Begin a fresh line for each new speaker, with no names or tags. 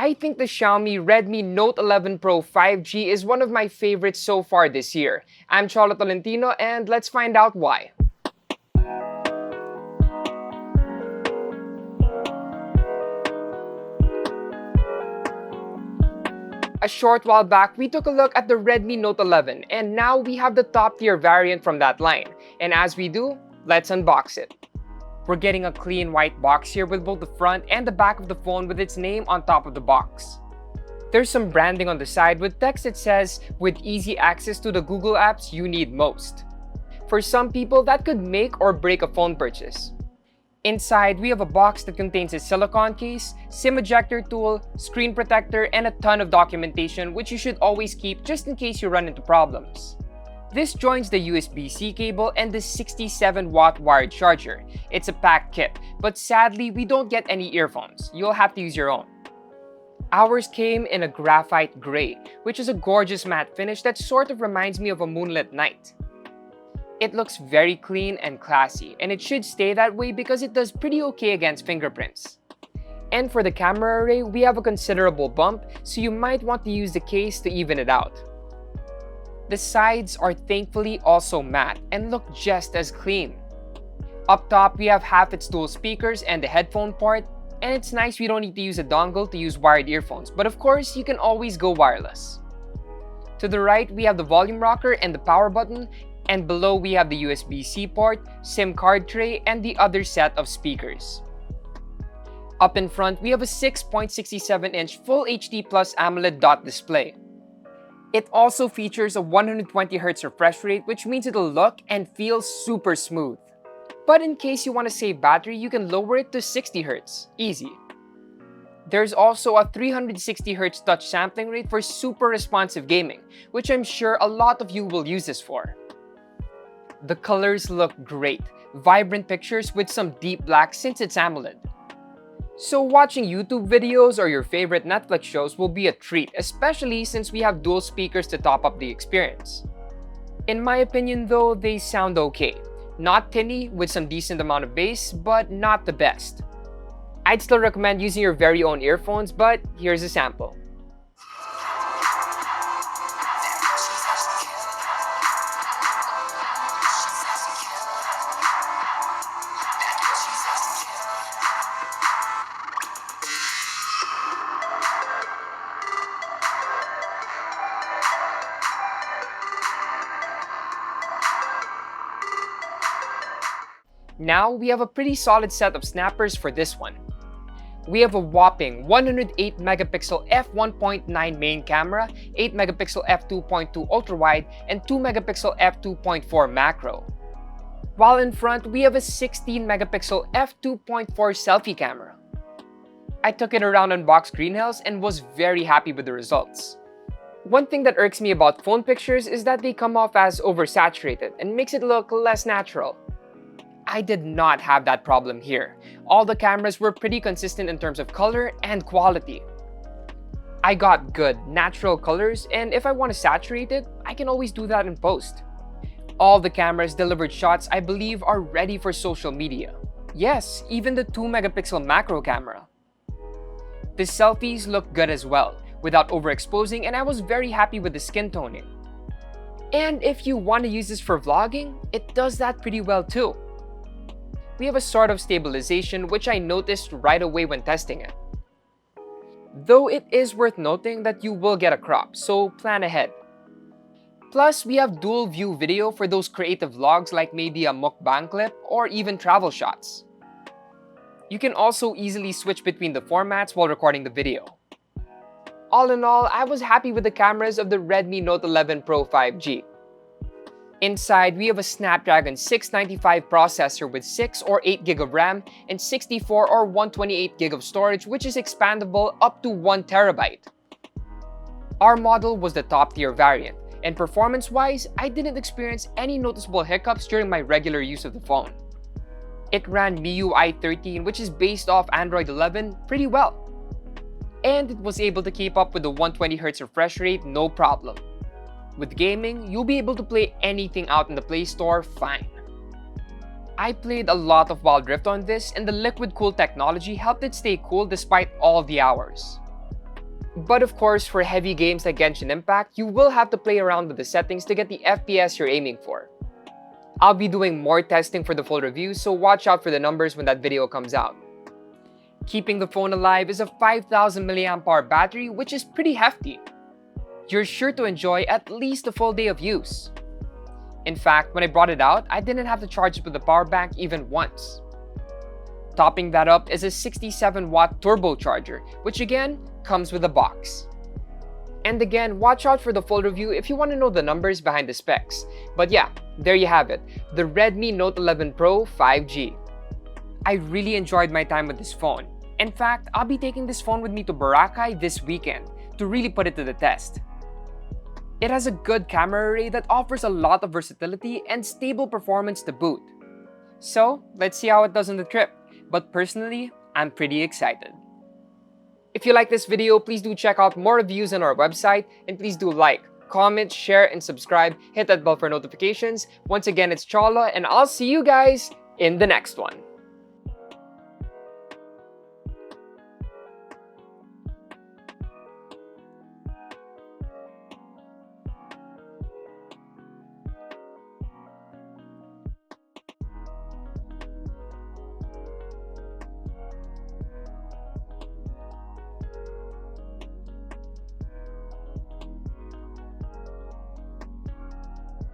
I think the Xiaomi Redmi Note 11 Pro 5G is one of my favorites so far this year. I'm Cholo Tolentino and let's find out why. A short while back, we took a look at the Redmi Note 11 and now we have the top tier variant from that line. And as we do, let's unbox it. We're getting a clean white box here with both the front and the back of the phone with its name on top of the box. There's some branding on the side with text that says, with easy access to the Google apps you need most. For some people, that could make or break a phone purchase. Inside, we have a box that contains a silicone case, SIM ejector tool, screen protector, and a ton of documentation which you should always keep just in case you run into problems. This joins the USB-C cable and the 67-watt wired charger. It's a packed kit, but sadly, we don't get any earphones. You'll have to use your own. Ours came in a graphite gray, which is a gorgeous matte finish that sort of reminds me of a moonlit night. It looks very clean and classy, and it should stay that way because it does pretty okay against fingerprints. And for the camera array, we have a considerable bump, so you might want to use the case to even it out. The sides are thankfully also matte and look just as clean. Up top, we have half its dual speakers and the headphone port, and it's nice we don't need to use a dongle to use wired earphones, but of course, you can always go wireless. To the right, we have the volume rocker and the power button, and below we have the USB-C port, SIM card tray, and the other set of speakers. Up in front, we have a 6.67-inch Full HD Plus AMOLED dot display. It also features a 120Hz refresh rate, which means it'll look and feel super smooth. But in case you want to save battery, you can lower it to 60Hz. Easy. There's also a 360Hz touch sampling rate for super responsive gaming, which I'm sure a lot of you will use this for. The colors look great, vibrant pictures with some deep black since it's AMOLED. So watching YouTube videos or your favorite Netflix shows will be a treat, especially since we have dual speakers to top up the experience. In my opinion though, they sound okay. Not tinny with some decent amount of bass, but not the best. I'd still recommend using your very own earphones, but here's a sample. Now, we have a pretty solid set of snappers for this one. We have a whopping 108 megapixel f1.9 main camera, 8 megapixel f2.2 ultra-wide, and 2 megapixel f2.4 macro. While in front, we have a 16 megapixel f2.4 selfie camera. I took it around Unbox Green Hills and was very happy with the results. One thing that irks me about phone pictures is that they come off as oversaturated and makes it look less natural. I did not have that problem here. All the cameras were pretty consistent in terms of color and quality. I got good, natural colors, and if I want to saturate it, I can always do that in post. All the cameras delivered shots I believe are ready for social media. Yes, even the 2 megapixel macro camera. The selfies look good as well, without overexposing, and I was very happy with the skin toning. And if you want to use this for vlogging, it does that pretty well too. We have a sort of stabilization which I noticed right away when testing it. Though it is worth noting that you will get a crop, so plan ahead. Plus, we have dual view video for those creative vlogs like maybe a mukbang clip or even travel shots. You can also easily switch between the formats while recording the video. All in all, I was happy with the cameras of the Redmi Note 11 Pro 5G. Inside, we have a Snapdragon 695 processor with 6 or 8 GB of RAM and 64 or 128 GB of storage, which is expandable up to 1 TB. Our model was the top tier variant, and performance-wise, I didn't experience any noticeable hiccups during my regular use of the phone. It ran MIUI 13, which is based off Android 11, pretty well. And it was able to keep up with the 120Hz refresh rate no problem. With gaming, you'll be able to play anything out in the Play Store fine. I played a lot of Wild Rift on this, and the liquid cool technology helped it stay cool despite all the hours. But of course, for heavy games like Genshin Impact, you will have to play around with the settings to get the FPS you're aiming for. I'll be doing more testing for the full review, so watch out for the numbers when that video comes out. Keeping the phone alive is a 5000 mAh battery, which is pretty hefty. You're sure to enjoy at least a full day of use. In fact, when I brought it out, I didn't have to charge it with the power bank even once. Topping that up is a 67-watt turbocharger, which again comes with a box. And again, watch out for the full review if you want to know the numbers behind the specs. But yeah, there you have it, the Redmi Note 11 Pro 5G. I really enjoyed my time with this phone. In fact, I'll be taking this phone with me to Boracay this weekend to really put it to the test. It has a good camera array that offers a lot of versatility and stable performance to boot. So, let's see how it does on the trip. But personally, I'm pretty excited. If you like this video, please do check out more reviews on our website, and please do like, comment, share, and subscribe. Hit that bell for notifications. Once again, it's Cholo, and I'll see you guys in the next one.